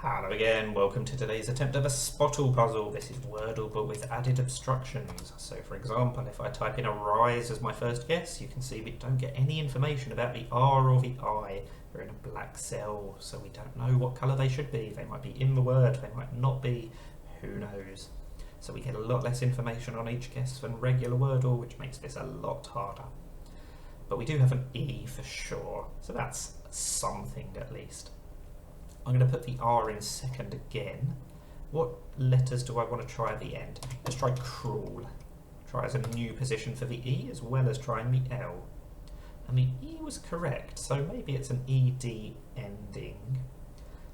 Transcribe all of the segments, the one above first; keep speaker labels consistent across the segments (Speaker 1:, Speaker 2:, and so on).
Speaker 1: Hello again, welcome to today's attempt of a SPOTLE puzzle. This is Wordle but with added obstructions. So for example, if I type in a rise as my first guess, you can see we don't get any information about the R or the I. They're in a black cell, so we don't know what colour they should be. They might be in the word, they might not be, who knows. So we get a lot less information on each guess than regular Wordle, which makes this a lot harder. But we do have an E for sure, so that's something at least. I'm going to put the R in second again. What letters do I want to try at the end? Let's try cruel. Try as a new position for the E as well as trying the L. And the E was correct, so maybe it's an ED ending.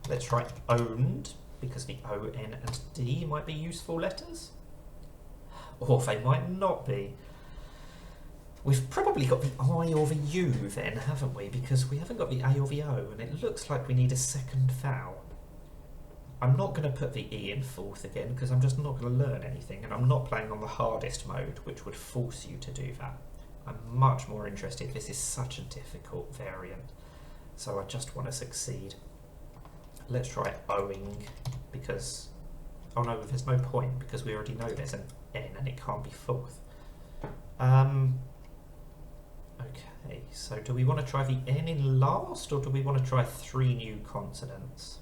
Speaker 1: Let's try owned, because the O, N and D might be useful letters. Or they might not be. We've probably got the I or the U then, haven't we? Because we haven't got the A or the O, and it looks like we need a second vowel. I'm not going to put the E in fourth again, because I'm just not going to learn anything, and I'm not playing on the hardest mode, which would force you to do that. I'm much more interested. This is such a difficult variant, so I just want to succeed. Let's try owing, because... oh no, there's no point, because we already know there's an N, and it can't be fourth. Okay, so do we want to try the N in last, or do we want to try 3 new consonants?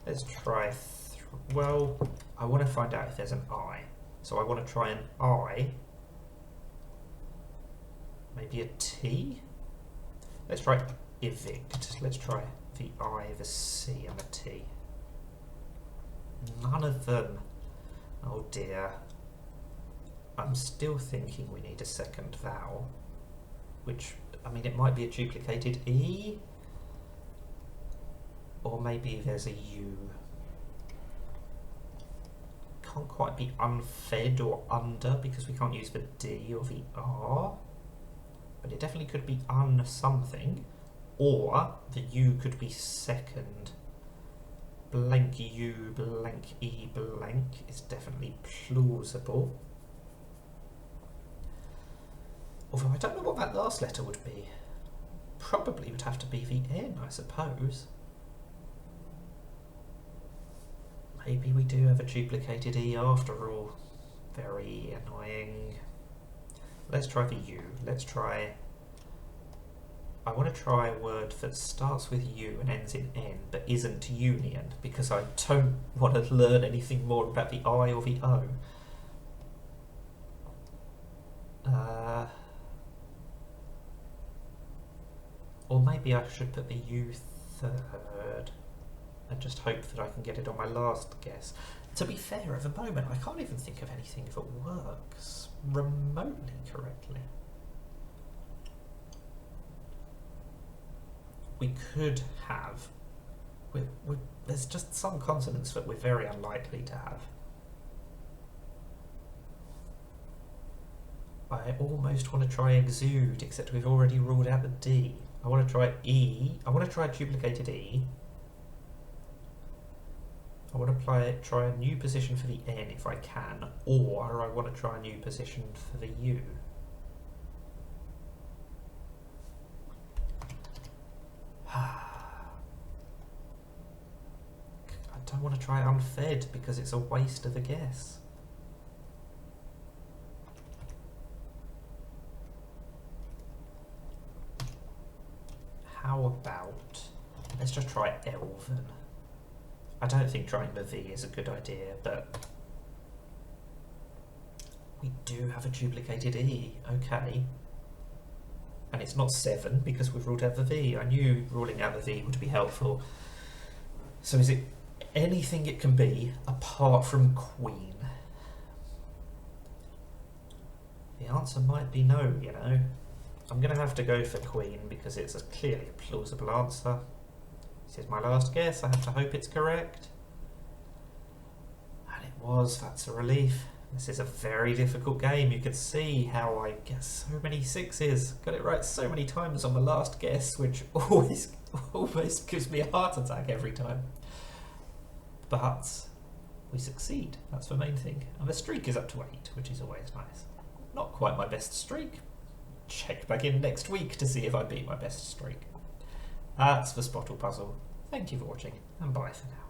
Speaker 1: Let's try, well, I want to find out if there's an I. So I want to try an I, maybe a T? Let's try evict. Let's try the I, the C and the T. None of them. Oh dear. I'm still thinking we need a second vowel. Which, I mean, it might be a duplicated E, or maybe there's a U. Can't quite be unfed or under, because we can't use the D or the R, but it definitely could be un something, or the U could be second. Blank U, blank E, blank is definitely plausible. Although I don't know what that last letter would be. Probably would have to be the N, I suppose. Maybe we do have a duplicated E after all. Very annoying. Let's try the U. Let's try... I want to try a word that starts with U and ends in N, but isn't union, because I don't want to learn anything more about the I or the O. Or maybe I should put the U third and just hope that I can get it on my last guess. To be fair, at the moment I can't even think of anything that works remotely correctly. We could have... there's just some consonants that we're very unlikely to have. I almost want to try exude, except we've already ruled out the D. I want to try E. I want to try a duplicated E. I want to try a new position for the N if I can, or I want to try a new position for the U. I don't want to try unfed because it's a waste of a guess. How about, let's just try elven. I don't think trying the V is a good idea, but we do have a duplicated E, okay. And it's not 7 because we've ruled out the V. I knew ruling out the V would be helpful. So is it anything it can be apart from Queen? The answer might be no, you know. I'm going to have to go for Queen because it's clearly a plausible answer. This is my last guess, I have to hope it's correct. And it was, that's a relief. This is a very difficult game. You can see how I get so many 6s. Got it right so many times on the last guess, which almost gives me a heart attack every time. But we succeed, that's the main thing. And the streak is up to 8, which is always nice. Not quite my best streak. Check back in next week to see if I beat my best streak. That's the SPOTLE puzzle. Thank you for watching, and bye for now.